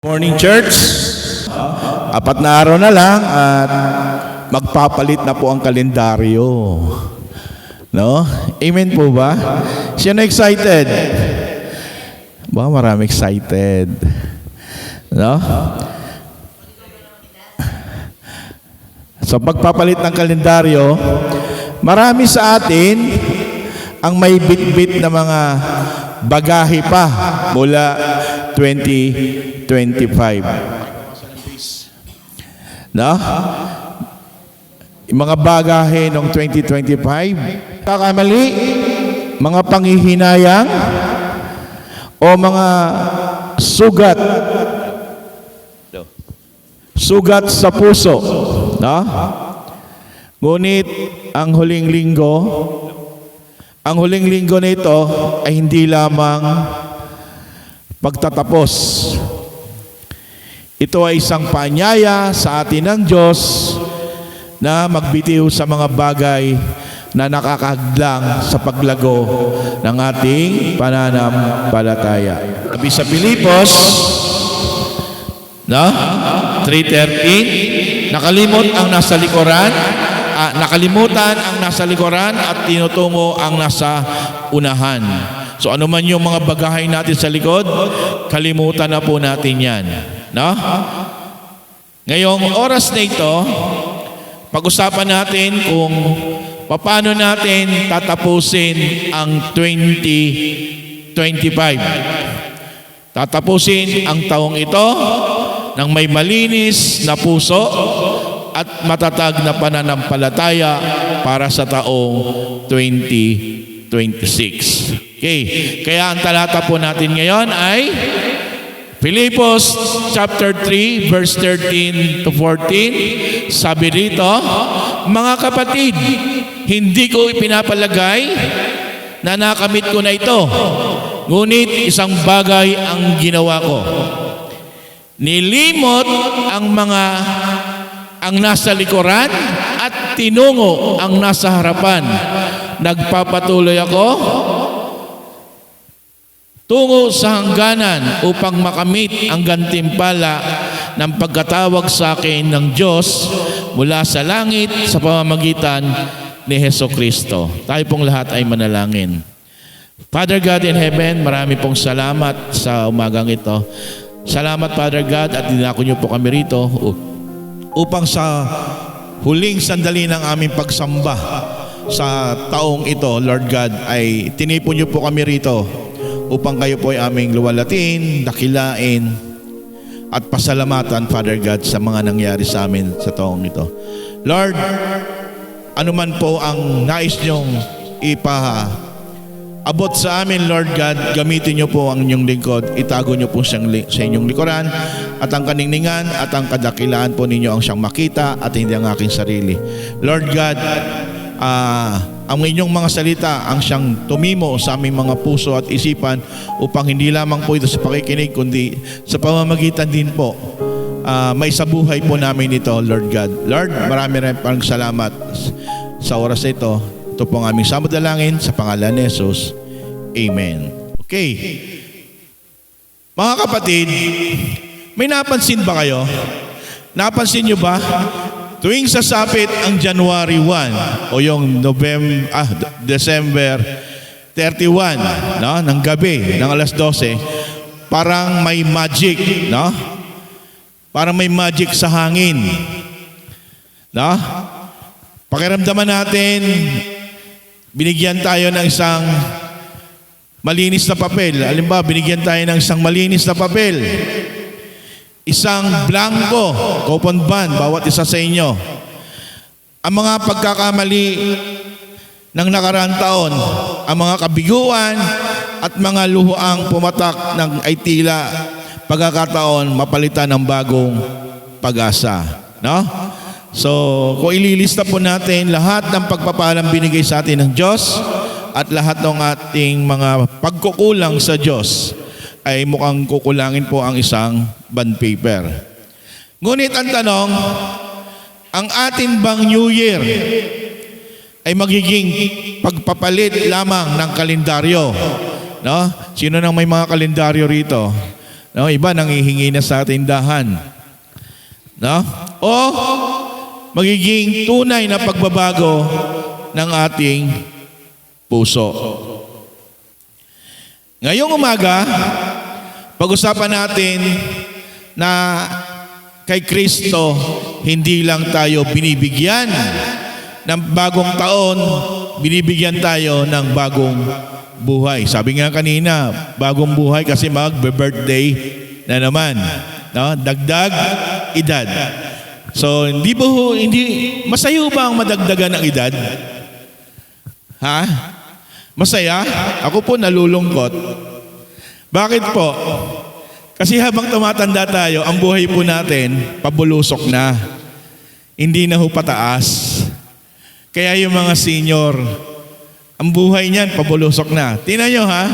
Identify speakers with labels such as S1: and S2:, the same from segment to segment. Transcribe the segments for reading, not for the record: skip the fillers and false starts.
S1: Morning church, apat na araw na lang at magpapalit na po ang kalendaryo. No? Amen po ba? Sino excited? Ba, marami excited. No? So pagpapalit ng kalendaryo, marami sa atin ang may bit-bit na mga bagahe pa mula 2025. No? Yung mga bagahe ng 2025, kakamali, mga panghihinayang o mga sugat sa puso. No? Ngunit ang huling linggo nito ay hindi lamang pagtatapos. Ito ay isang paanyaya sa atin ng Diyos na magbitiw sa mga bagay na nakakahadlang sa paglago ng ating pananampalataya. Sabi sa Pilipos, no? 3:13, nakalimutan ang nasa likuran at tinutungo ang nasa unahan. So ano man yung mga bagahay natin sa likod, kalimutan na po natin yan. No? Ngayong oras na ito, pag-usapan natin kung paano natin tatapusin ang 2025. Tatapusin ang taong ito ng may malinis na puso at matatag na pananampalataya para sa taong 2026. Okay, kaya ang talata po natin ngayon ay Filipos chapter 3 verse 13 to 14. Sabi rito, mga kapatid, hindi ko ipinapalagay na nakamit ko na ito, ngunit isang bagay ang ginawa ko. Nilimot ang nasa likuran at tinungo ang nasa harapan. Nagpapatuloy ako tungo sa hangganan upang makamit ang gantimpala ng pagkatawag sa akin ng Diyos mula sa langit sa pamamagitan ni Hesukristo. Tayo pong lahat ay manalangin. Father God in heaven, marami pong salamat sa umagang ito. Salamat Father God at dinako niyo po kami rito upang sa huling sandali ng aming pagsamba sa taong ito, Lord God, ay tinipon niyo po kami rito upang kayo po ay aming luwalatin, dakilain, at pasalamatan, Father God, sa mga nangyari sa amin sa taong ito. Lord, anuman po ang nais niyong ipaabot sa amin, Lord God, gamitin niyo po ang inyong lingkod, itago niyo po siyang sa inyong likuran, at ang kaningningan at ang kadakilaan po ninyo ang siyang makita at hindi ang aking sarili. Lord God, ang inyong mga salita ang siyang tumimo sa aming mga puso at isipan upang hindi lamang po ito sa pakikinig kundi sa pamamagitan din po may sabuhay po namin ito, Lord God. Lord, marami rin pang salamat sa oras na ito. Ito po ang aming samadalangin sa pangalan ni Jesus. Amen. Okay. Mga kapatid, may napansin ba kayo? Napansin nyo ba? Tuwing sasapit ang January 1 o yung December 31, no, ng gabi, ng alas 12, parang may magic, no? Parang may magic sa hangin. No? Pakiramdaman natin, binigyan tayo ng isang malinis na papel. Halimbawa, binigyan tayo ng isang malinis na papel. Isang blanco, coupon bond, bawat isa sa inyo. Ang mga pagkakamali ng nakaraang taon, ang mga kabiguan at mga luhuang pumatak ng ay tila pagkakataon mapalitan ng bagong pag-asa. No? So, kung ililista po natin lahat ng pagpapalang binigay sa atin ng Diyos at lahat ng ating mga pagkukulang sa Diyos, ay mukhang kukulangin po ang isang bond paper. Ngunit ang tanong, ang atin bang New Year ay magiging pagpapalit lamang ng kalendaryo? No? Sino nang may mga kalendaryo rito? No, iba nanghihingi na sa tindahan. No? O magiging tunay na pagbabago ng ating puso. Ngayong umaga, pag-usapan natin na kay Kristo, hindi lang tayo binibigyan ng bagong taon, binibigyan tayo ng bagong buhay. Sabi nga kanina, bagong buhay kasi mag-birthday na naman. No? Dagdag edad. So, hindi masaya ba ang madagdagan ng edad? Ha? Masaya? Ako po nalulungkot. Bakit po? Kasi habang tumatanda tayo, ang buhay po natin, pabulusok na. Hindi na ho pataas. Kaya yung mga senior, ang buhay niyan, pabulusok na. Tingnan nyo ha?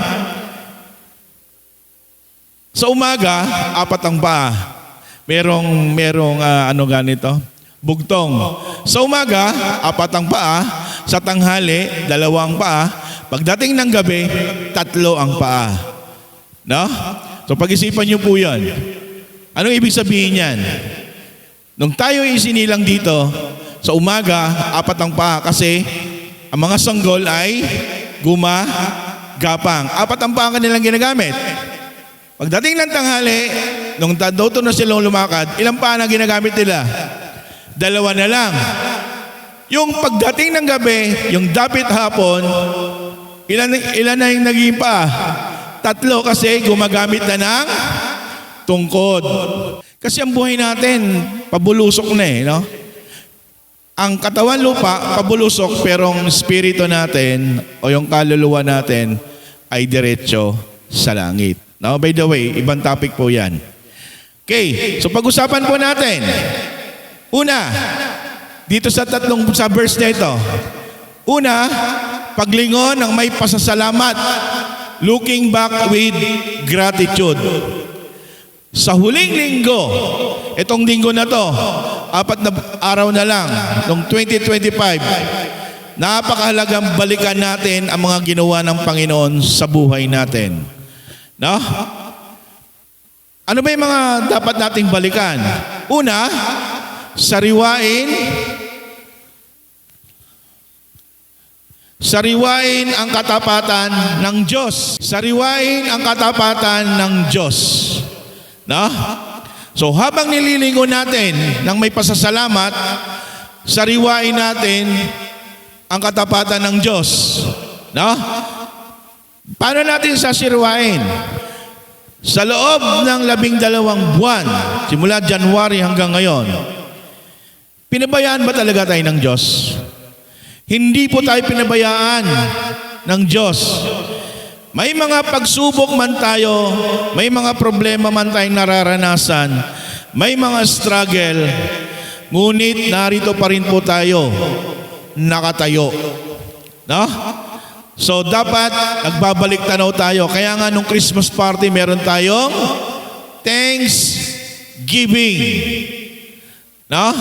S1: Sa umaga, 4 ang paa. Merong ano ganito? Bugtong. Sa umaga, 4 ang paa. Sa tanghali, 2 ang paa. Pagdating ng gabi, 3 ang paa. No? So pag-isipan nyo po yan. Anong ibig sabihin yan? Nung tayo isinilang dito, sa umaga, 4 ang paa. Kasi ang mga sanggol ay gumagapang. 4 ang paa ang kanilang ginagamit. Pagdating ng tanghali, nung dato na silang lumakad, ilang paa na ginagamit nila? 2 na lang. Yung pagdating ng gabi, yung dapit hapon, ilan na yung naging paa? 3 kasi gumagamit na ng tungkod. Kasi ang buhay natin, pabulusok na no? Ang katawan lupa, pabulusok, pero ang spirito natin, o yung kaluluwa natin, ay diretso sa langit. No? By the way, ibang topic po yan. Okay, so pag-usapan po natin. Una, dito sa verse na ito. Una, paglingon ng may pasasalamat. Looking back with gratitude. Sa huling linggo, itong linggo na to, 4 na araw na lang, noong 2025, napakahalagang balikan natin ang mga ginawa ng Panginoon sa buhay natin. No? Ano ba yung mga dapat nating balikan? Una, sariwain ang katapatan ng Diyos. Sariwain ang katapatan ng Diyos. No? So habang nililingon natin ng may pasasalamat, sariwain natin ang katapatan ng Diyos. No? Paano natin sasiriwain? Sa loob ng 12 buwan, simula January hanggang ngayon, pinabayaan ba talaga tayo ng Diyos? Hindi po tayo pinabayaan ng Diyos. May mga pagsubok man tayo, may mga problema man tayong nararanasan, may mga struggle, ngunit narito pa rin po tayo, nakatayo. No? So dapat nagbabalik tanaw tayo. Kaya nga nung Christmas party meron tayong Thanksgiving. No?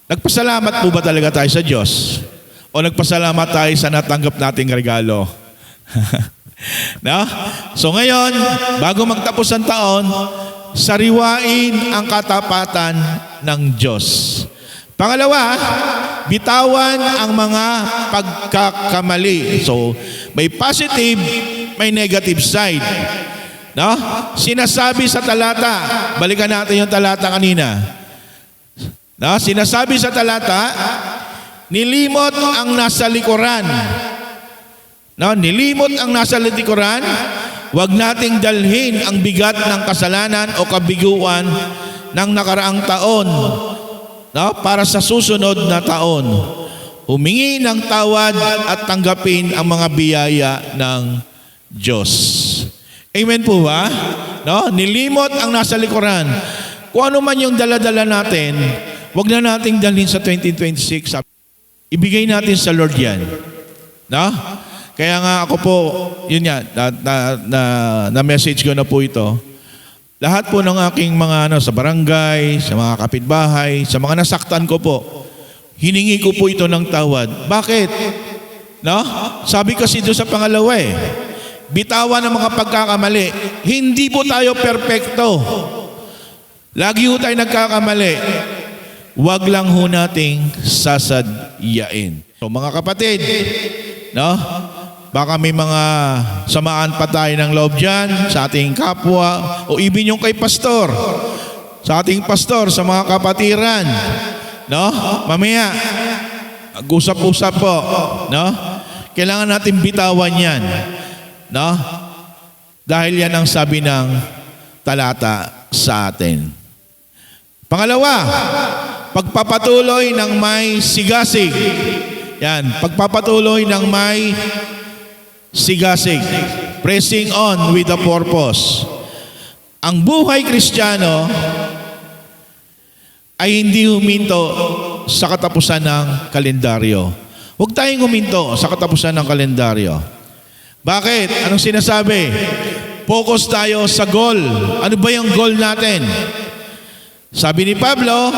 S1: Nagpasalamat po ba talaga tayo sa Diyos? O nagpasalamat tayo sa natanggap nating regalo? No? So ngayon, bago magtapos ang taon, sariwain ang katapatan ng Diyos. Pangalawa, bitawan ang mga pagkakamali. So, may positive, may negative side. No? Sinasabi sa talata, balikan natin yung talata kanina. No? Sinasabi sa talata, nilimot ang nasa likuran. No? Nilimot ang nasa likuran, huwag nating dalhin ang bigat ng kasalanan o kabiguan ng nakaraang taon. No? Para sa susunod na taon, humingi ng tawad at tanggapin ang mga biyaya ng Diyos. Amen po ba? No? Nilimot ang nasa likuran. Kung ano man yung dala-dala natin, wag na nating dalhin sa 2026. Ibigay natin sa Lord yan. No? Kaya nga ako po, yun nga, na-message ko na po ito. Lahat po ng aking mga sa barangay, sa mga kapitbahay, sa mga nasaktan ko po, hiningi ko po ito ng tawad. Bakit? No? Sabi kasi doon sa pangalawa Bitawan ang mga pagkakamali. Hindi po tayo perpekto. Lagi ho tayo nagkakamali. Huwag lang ho nating sasadyain. So mga kapatid, no? Baka may mga samaan pa tayo ng loob dyan sa ating kapwa o even yung kay pastor. Sa ating pastor, sa mga kapatiran. No? Mamaya, mag-usap-usap po. No? Kailangan natin bitawan yan. No? Dahil yan ang sabi ng talata sa atin. Pangalawa, pagpapatuloy ng may sigasig. Yan, pagpapatuloy ng may sigasig. Pressing on with a purpose. Ang buhay Kristiyano ay hindi huminto sa katapusan ng kalendaryo. Huwag tayong huminto sa katapusan ng kalendaryo. Bakit? Anong sinasabi? Focus tayo sa goal. Ano ba yung goal natin? Sabi ni Pablo,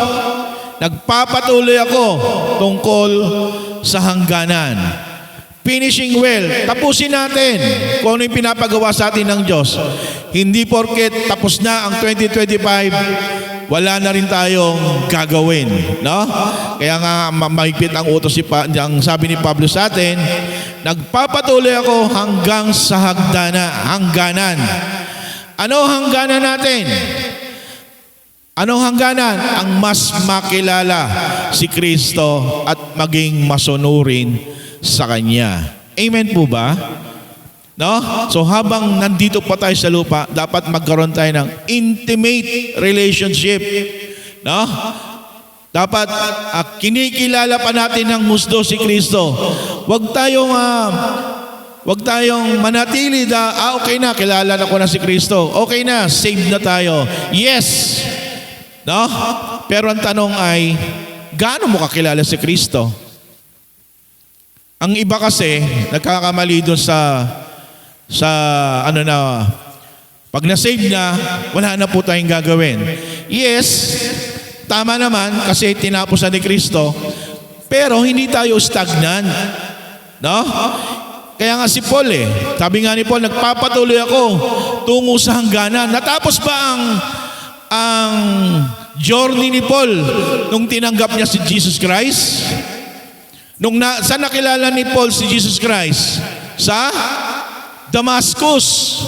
S1: nagpapatuloy ako tungkol sa hangganan. Finishing well. Tapusin natin kung ano yung pinapagawa sa atin ng Diyos. Hindi porket tapos na ang 2025, wala na rin tayong gagawin. No? Kaya nga mahigpit ang utos ang sabi ni Pablo sa atin, nagpapatuloy ako hanggang sa hangganan. Ano hangganan natin? Anong hangganan? Ang mas makilala si Kristo at maging masunurin sa Kanya. Amen po ba? No? So habang nandito pa tayo sa lupa, dapat magkaroon tayo ng intimate relationship. No? Dapat kinikilala pa natin ng husdo si Kristo. Huwag tayong manatili okay na, kilala na ko na si Kristo. Okay na, saved na tayo. Yes! No? Pero ang tanong ay, gaano mo kakilala si Kristo? Ang iba kasi, nagkakamali doon sa pag na-save na, wala na po tayong gagawin. Yes, tama naman kasi tinapos na ni Kristo, pero hindi tayo stagnant. No? Kaya nga si Paul sabi nga ni Paul, nagpapatuloy ako tungo sa hangganan. Natapos ba ang journey ni Paul nung tinanggap niya si Jesus Christ? Saan nakilala ni Paul si Jesus Christ? Sa Damascus.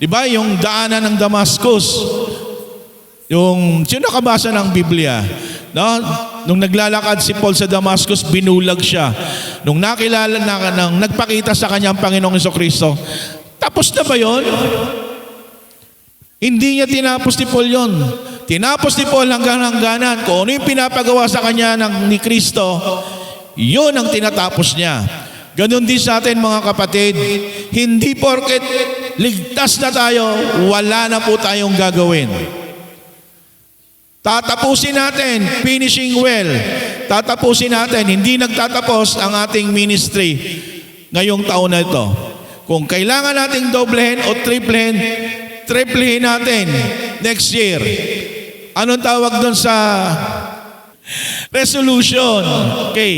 S1: Diba? Yung daanan ng Damascus. Sino nakabasa ng Biblia? No? Nung naglalakad si Paul sa Damascus, binulag siya. Nung nakilala nung nagpakita sa kanya ang Panginoong Jesucristo, tapos na ba yun? Hindi niya tinapos ni Paul yun. Tinapos ni Paul hanggang hangganan. Kung ano yung pinapagawa sa kanya ni Kristo, yun ang tinatapos niya. Ganon din sa atin mga kapatid. Hindi porket ligtas na tayo, wala na po tayong gagawin. Tatapusin natin, finishing well. Tatapusin natin, hindi nagtatapos ang ating ministry ngayong taon na ito. Kung kailangan nating doblehin o triplehin natin next year. Anong tawag doon sa resolution? Okay.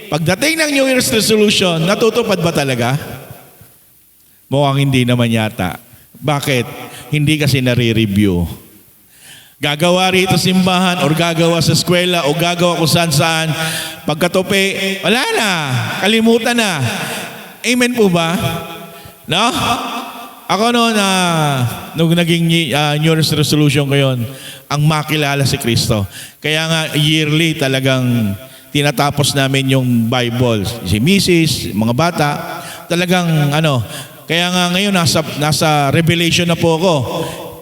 S1: Pagdating ng New Year's resolution, natutupad ba talaga? Mukhang hindi naman yata. Bakit? Hindi kasi nare-review. Gagawa rito simbahan or gagawa sa eskwela o gagawa kung saan-saan. Pagkatupi, wala na. Kalimutan na. Amen po ba? No? Ako nung naging New Year's resolution ko yun, ang makilala si Kristo. Kaya nga yearly talagang tinatapos namin yung Bible. Si Mrs., mga bata, talagang kaya nga ngayon nasa Revelation na po ako.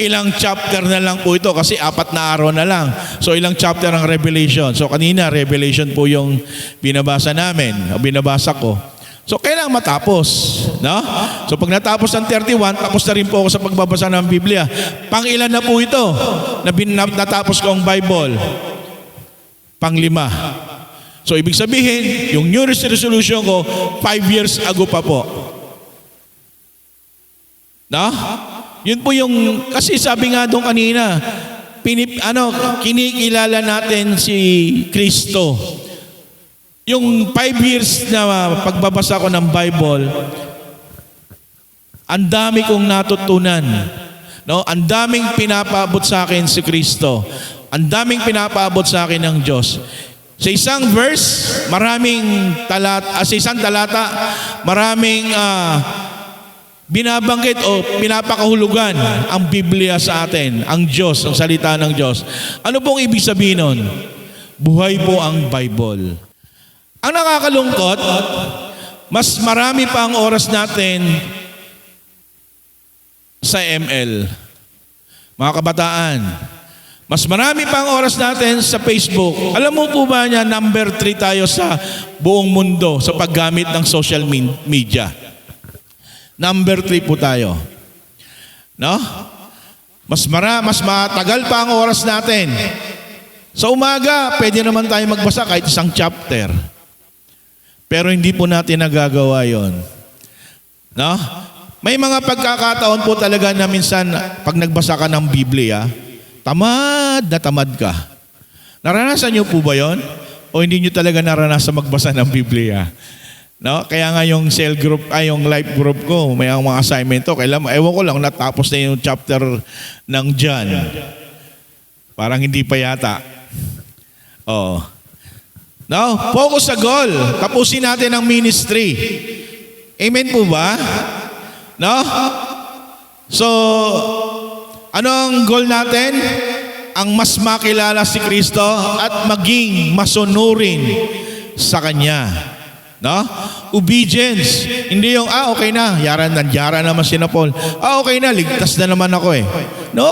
S1: Ilang chapter na lang po ito kasi 4 na araw na lang. So ilang chapter ang Revelation. So kanina Revelation po yung binabasa namin, o binabasa ko. So kailangan matapos, no? So pag natapos ang 31, tapos na rin po ako sa pagbabasa ng Biblia. Pang-ilan na po ito na natapos ko ang Bible? Pang-5. So ibig sabihin, yung New Year's resolution ko 5 years ago pa po. No? Yun po yung, kasi sabi nga doon kanina, kinikilala natin si Kristo. Yung 5 years na pagbabasa ko ng Bible, Ang dami kong natutunan. No? Ang daming pinapaabot sa akin si Kristo. Ang daming pinapaabot sa akin ng Diyos. Sa isang verse, sa isang talata, maraming binabanggit o pinapakahulugan ang Biblia sa atin, ang Diyos, ang salita ng Diyos. Ano pong ibig sabihin nun? Buhay po ang Bible. Ang nakakalungkot, mas marami pa ang oras natin sa ML. Mga kabataan, mas marami pa ang oras natin sa Facebook. Alam mo po ba niya, number 3 tayo sa buong mundo sa paggamit ng social media. Number 3 po tayo. No? Mas matagal pa ang oras natin. Sa umaga, pwede naman tayo magbasa kahit isang chapter. Pero hindi po natin nagagawa yon. No? May mga pagkakataon po talaga na minsan pag nagbasa ka ng Biblia, tamad na tamad ka. Naranasan niyo po ba yon? O hindi niyo talaga naranasan magbasa ng Biblia? No? Kaya nga yung cell group, yung life group ko, may mga assignment to. Ewan ko lang, natapos na yung chapter ng John. Parang hindi pa yata. Oh. No? Focus sa goal. Tapusin natin ang ministry. Amen po ba? No? So, ano ang goal natin? Ang mas makilala si Kristo at maging masunurin sa Kanya. No? Obedience. Hindi yung, okay na, yara naman si Paul. Okay na, ligtas na naman ako eh. No.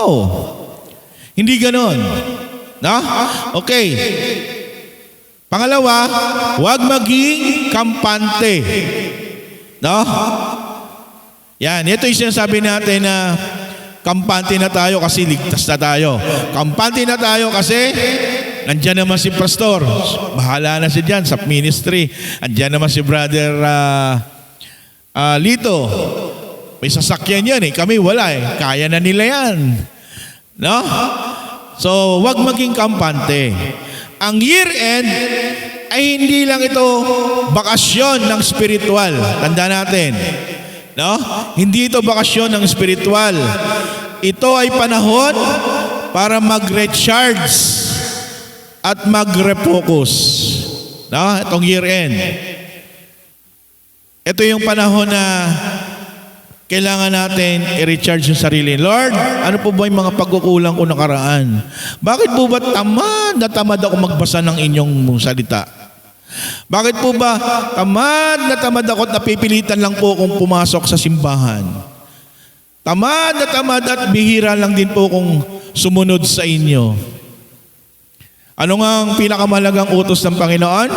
S1: Hindi ganon. No? Okay. Pangalawa, huwag maging kampante. No? Yan, ito yung sinasabi natin na kampante na tayo kasi ligtas na tayo. Kampante na tayo kasi nandiyan naman si pastor. Bahala na si Jan sa ministry. Andiyan naman si brother Lito. May sasakyan yan eh. Kami wala eh. Kaya na nila yan. No? So, wag maging kampante. Ang year-end ay hindi lang ito bakasyon ng spiritual. Tanda natin. No? Hindi ito bakasyon ng spiritual. Ito ay panahon para mag-recharge at mag-refocus. No? Itong year-end. Ito yung panahon na kailangan natin i-recharge yung sarili. Lord, ano po ba yung mga pagkukulang ko nakaraan? Bakit po ba tamad na tamad ako magbasa ng inyong salita? Bakit po ba tamad na tamad ako at napipilitan lang po akong pumasok sa simbahan? Tamad na tamad at bihira lang din po akong sumunod sa inyo. Ano nga ang pinakamalagang utos ng Panginoon?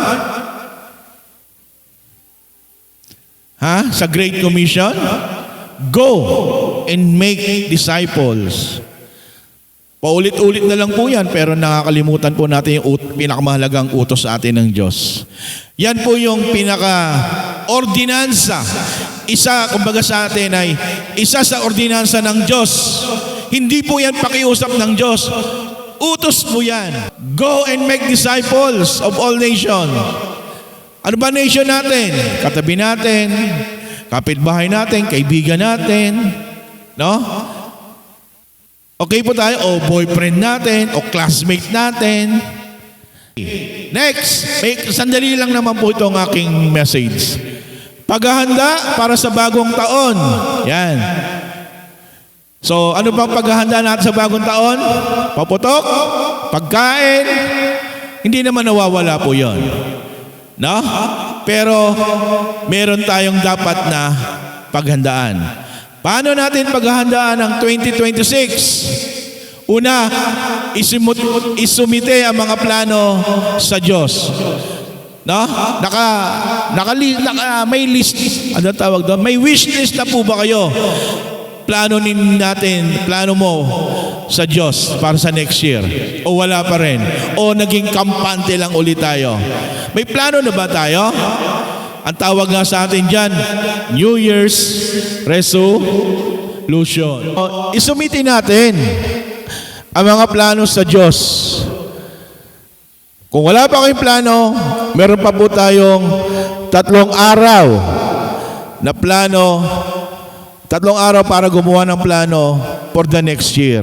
S1: Sa Great Commission? Go and make disciples. Paulit-ulit na lang po yan, pero nakakalimutan po natin yung pinakamahalagang utos sa atin ng Diyos. Yan po yung pinaka-ordinansa. Kumbaga sa atin ay isa sa ordinansa ng Diyos. Hindi po yan pakiusap ng Diyos. Utos po yan. Go and make disciples of all nations. Ano ba nation natin? Katabi natin, kapitbahay natin, kaibigan natin, no? Okay po tayo, o boyfriend natin, o classmate natin. Next, sandali lang naman po itong aking message. Paghahanda para sa bagong taon. Yan. So, ano bang paghahanda natin sa bagong taon? Paputok, pagkain, hindi naman nawawala po yon. No? Pero meron tayong dapat na paghandaan. Paano natin paghahandaan ang 2026? Una, isumite ang mga plano sa Diyos. No? May list, ano tawag doon? May wish list na po ba kayo? Plano mo sa Diyos para sa next year? O wala pa rin? O naging kampante lang ulit tayo? May plano na ba tayo? Ang tawag nga sa atin dyan, New Year's Resolution. Isumiti natin ang mga plano sa Diyos. Kung wala pa kayong plano, meron pa po tayong 3 araw na plano 3 araw para gumawa ng plano for the next year.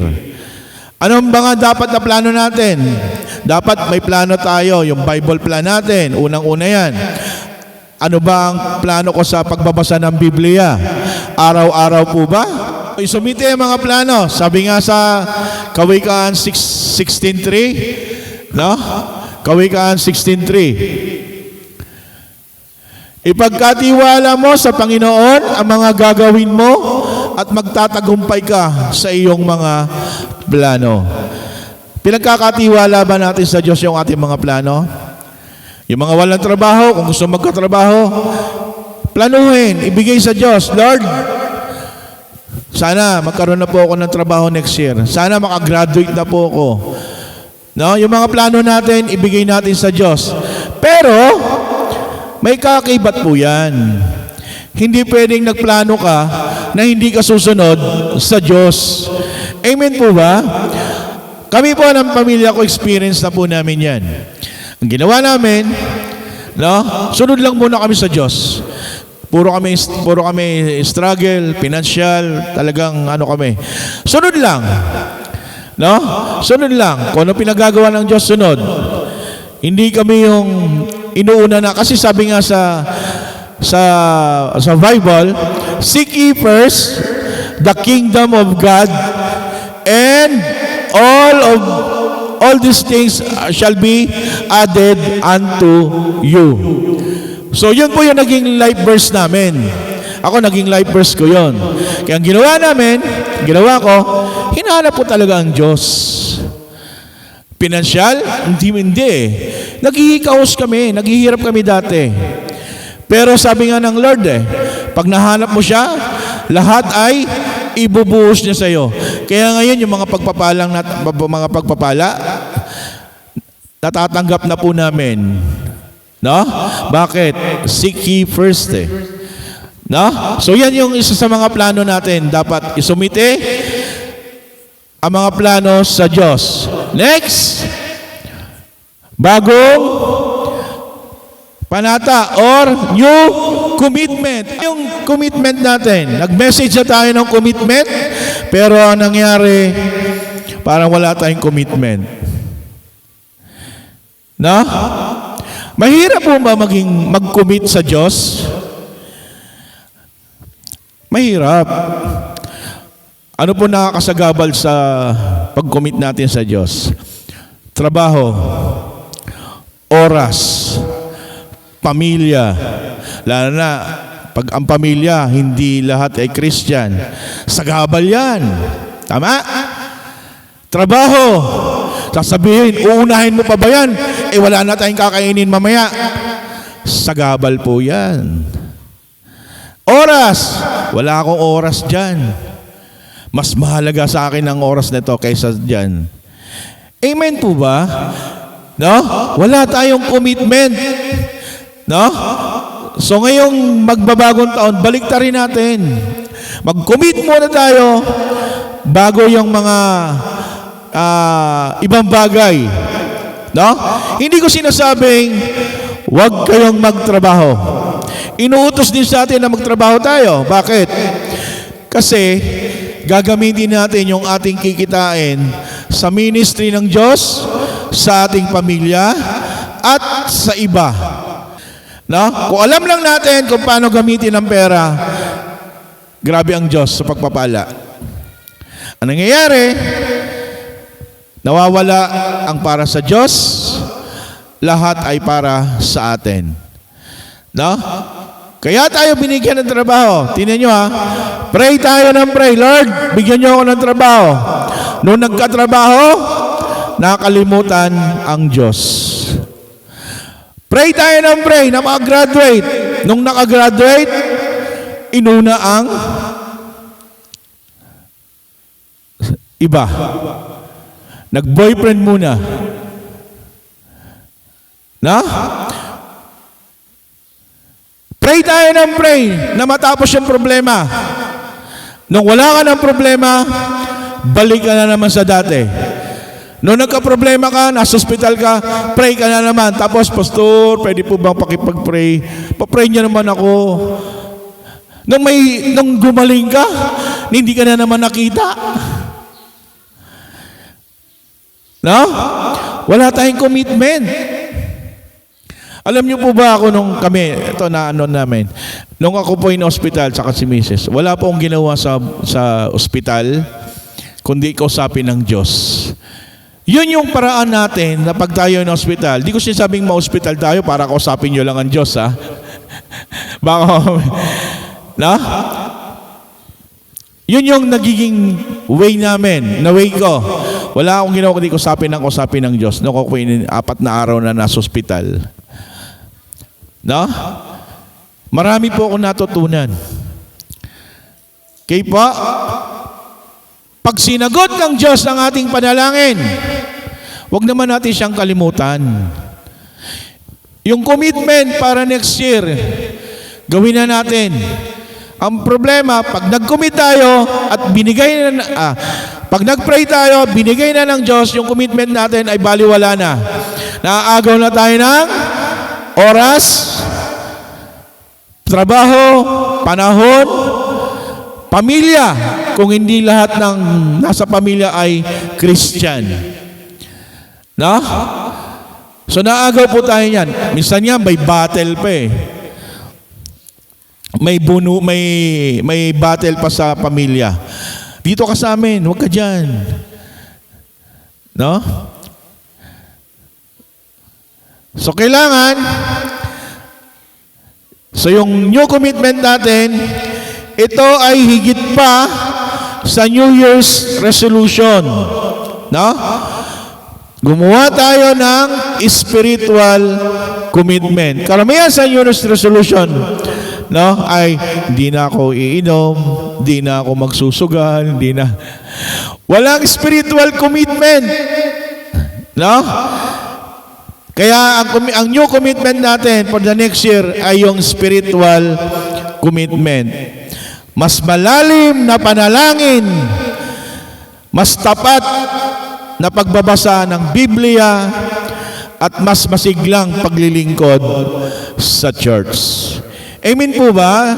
S1: Anong mga dapat na plano natin? Dapat may plano tayo, yung Bible plan natin, unang-una yan. Ano ba ang plano ko sa pagbabasa ng Biblia? Araw-araw po ba? Isumite ang mga plano. Sabi nga sa Kawikaan 16.3, no? Kawikaan 16.3. Ipagkatiwala mo sa Panginoon ang mga gagawin mo at magtatagumpay ka sa iyong mga plano. Pinagkakatiwala ba natin sa Diyos yung ating mga plano? Yung mga walang trabaho, kung gusto magkatrabaho, planuhin, ibigay sa Diyos. Lord, sana magkaroon na po ako ng trabaho next year. Sana makagraduate na po ako. No? Yung mga plano natin, ibigay natin sa Diyos. Pero, may kaakibat po yan. Hindi pwedeng nagplano ka na hindi ka susunod sa Diyos. Amen po ba? Kami po ng pamilya ko, experience na po namin yan. Ang ginawa namin, no, sunod lang muna kami sa Diyos. Puro kami struggle, financial, talagang ano kami. Sunod lang. No? Sunod lang. Kung ano pinagagawa ng Diyos, sunod. Hindi kami yung inuuna na. Kasi sabi nga sa Bible, seek ye first the kingdom of God, and all these things shall be added unto you. So yun po yung naging life verse namin. Ako naging life verse ko yun. Kaya ang ginawa ko, hinahanap po talaga ang Diyos. Pinansyal? Hindi. Naghihikaos kami, naghihirap kami dati. Pero sabi nga ng Lord pag nahanap mo siya, lahat ay ibubuhos niya sa iyo. Kaya ngayon yung mga pagpapala, natatanggap na po namin. No? Bakit? Seek ye first No? So yan yung isa sa mga plano natin. Dapat isumite ang mga plano sa Diyos. Next, bagong panata or new commitment. Yung commitment natin, nag-message na tayo ng commitment, pero ang nangyari, parang wala tayong commitment. No? Mahirap po ba mag-commit sa Diyos? Mahirap. Ano po nakakasagabal sa pag-commit natin sa Diyos? Trabaho, oras, pamilya. Lalo na, pag ang pamilya, hindi lahat ay Christian. Sagabal yan. Tama? Trabaho. Sasabihin, uunahin mo pa ba yan? Wala na tayong kakainin mamaya. Sagabal po yan. Oras. Wala akong oras dyan. Mas mahalaga sa akin ang oras nito kaysa dyan. Amen po ba? No? Wala tayong commitment. No? So ngayong magbabagong taon, baliktarin natin. Mag-commit muna tayo bago yung mga ibang bagay. No? Hindi ko sinasabing huwag kayong magtrabaho. Inuutos din sa atin na magtrabaho tayo. Bakit? Kasi gagamitin natin yung ating kikitain sa ministry ng Diyos, sa ating pamilya, at sa iba. No? Kung alam lang natin kung paano gamitin ang pera, grabe ang Diyos sa pagpapala. Ang nangyayari, nawawala ang para sa Diyos, lahat ay para sa atin. No? Kaya tayo binigyan ng trabaho. Tingnan nyo pray tayo ng pray. Lord, bigyan nyo ako ng trabaho. Noong nagkatrabaho, nakalimutan ang Diyos. Pray tayo ng pray na makagraduate. Nung nakagraduate, inuna ang iba. Nag-boyfriend muna. Na? Pray tayo ng pray na matapos yung problema. Nung wala ka ng problema, balik ka na naman sa dati. Nung nagka-problema ka, nasa hospital ka, pray ka na naman. Tapos, Pastor, pwede po bang pakipag-pray? Pa-pray niya naman ako. Nung gumaling ka, hindi ka na naman nakita. No? Wala tayong commitment. Alam niyo po ba ako nung kami, ito na ano namin, nung ako po in hospital, saka si Mrs., wala po akong ginawa sa ospital, kundi kausapin ng Diyos. Yun yung paraan natin na pag tayo in hospital. Di ko sinasabing ma-hospital tayo para kausapin nyo lang ang Diyos, ha? Baka, no? Yun yung nagiging way namin, na way ko. Wala akong ginawa kundi kausapin ng Diyos. Nung ako po 4 na araw na nasa hospital. No? Marami po akong natutunan. Kaya po, pag sinagot ng Diyos ang ating panalangin, huwag naman natin siyang kalimutan. Yung commitment para next year, gawin na natin. Ang problema, pag nag-commit tayo at binigay na, pag nag-pray tayo, binigay na ng Diyos, yung commitment natin ay baliwala na. Naaagaw na tayo ng oras, trabaho, panahon, pamilya, kung hindi lahat ng nasa pamilya ay Christian. No? So naagaw po tayo yan. Minsan nga may battle pa eh. May battle pa sa pamilya. Dito ka sa amin, huwag ka dyan. No? So kailangan, so yung new commitment natin, ito ay higit pa sa New Year's resolution. No? Gumawa tayo ng spiritual commitment. Karamihan sa New Year's resolution, no, ay hindi na ako iinom, hindi na ako magsusugal, hindi na. Walang spiritual commitment. No? Kaya ang new commitment natin for the next year ay yung spiritual commitment. Mas malalim na panalangin, mas tapat na pagbabasa ng Biblia, at mas masiglang paglilingkod sa church. Amen po ba?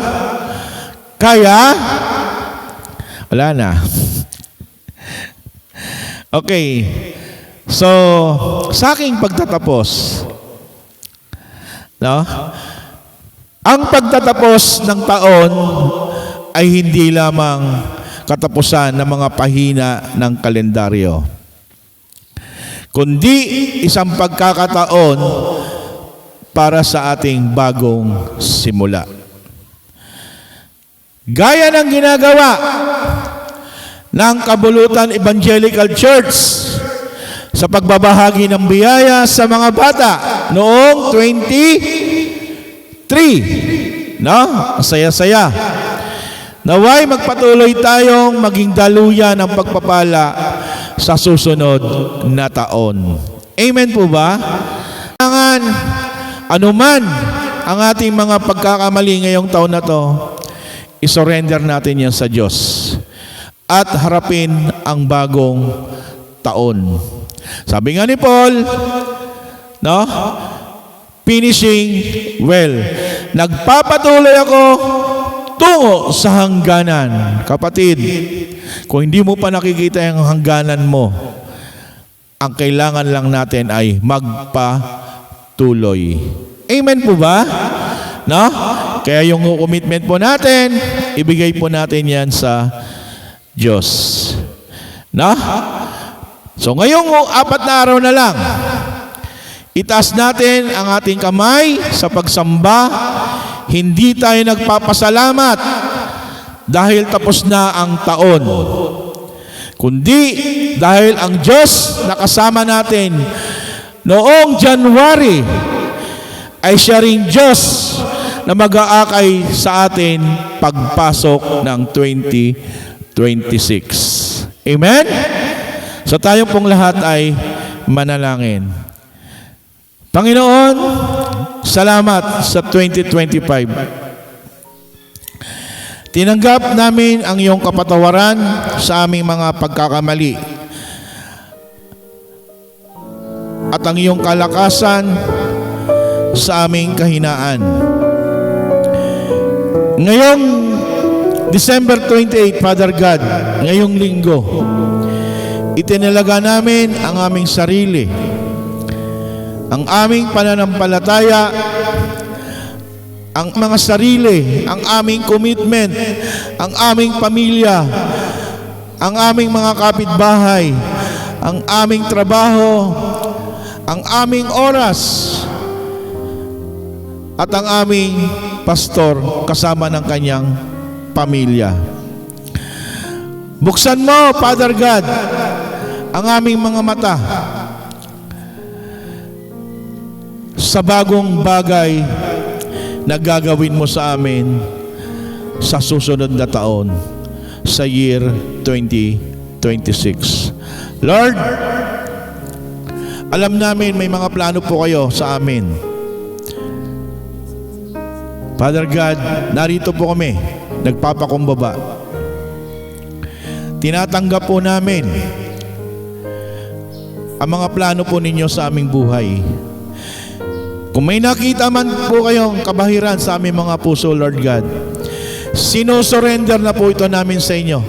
S1: Kaya, wala na. Okay. So, sa aking pagtatapos, no? Ang pagtatapos ng taon ay hindi lamang katapusan ng mga pahina ng kalendaryo, kundi isang pagkakataon para sa ating bagong simula. Gaya ng ginagawa ng Kabulutan Evangelical Church sa pagbabahagi ng biyaya sa mga bata noong 23. No? Saya-saya. Naway magpatuloy tayong maging daluyan ng pagpapala sa susunod na taon. Amen po ba? Kailangan anuman ang ating mga pagkakamali ngayong taon na to, isurrender natin yan sa Diyos at harapin ang bagong taon. Sabi nga ni Paul, no? Finishing well. Nagpapatuloy ako tungo sa hangganan. Kapatid, kung hindi mo pa nakikita yung hangganan mo, ang kailangan lang natin ay magpatuloy. Amen po ba? No? Kaya yung commitment po natin, ibigay po natin yan sa Diyos. No? So ngayong 4 na araw na lang, itaas natin ang ating kamay sa pagsamba. Hindi tayo nagpapasalamat dahil tapos na ang taon, kundi dahil ang Diyos na kasama natin noong January ay siya ring Diyos na mag-aakay sa atin pagpasok ng 2026. Amen? So tayo pong lahat ay manalangin. Panginoon, salamat sa 2025. Tinanggap namin ang iyong kapatawaran sa aming mga pagkakamali at ang iyong kalakasan sa aming kahinaan. Ngayong December 28, Father God, ngayong linggo, itinalaga namin ang aming sarili, ang aming pananampalataya, ang mga sarili, ang aming commitment, ang aming pamilya, ang aming mga kapitbahay, ang aming trabaho, ang aming oras, at ang aming pastor kasama ng kanyang pamilya. Buksan mo, Father God, ang aming mga mata sa bagong bagay na gagawin mo sa amin sa susunod na taon, sa year 2026. Lord, alam namin may mga plano po kayo sa amin. Father God, narito po kami, nagpapakumbaba. Tinatanggap po namin ang mga plano po ninyo sa aming buhay. Kung may nakita man po kayong kabahiran sa aming mga puso, Lord God, sinosurrender na po ito namin sa inyo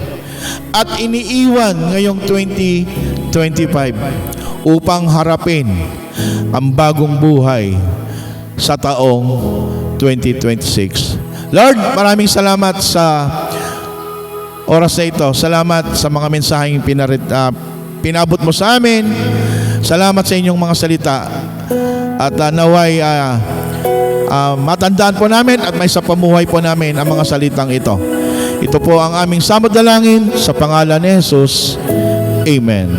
S1: at iniiwan ngayong 2025 upang harapin ang bagong buhay sa taong 2026. Lord, maraming salamat sa oras na ito. Salamat sa mga mensaheng pinabot mo sa amin. Salamat sa inyong mga salita. At naway matandaan po namin at may sa pamuhay po namin ang mga salitang ito. Ito po ang aming samot dalangin sa pangalan ni Jesus. Amen.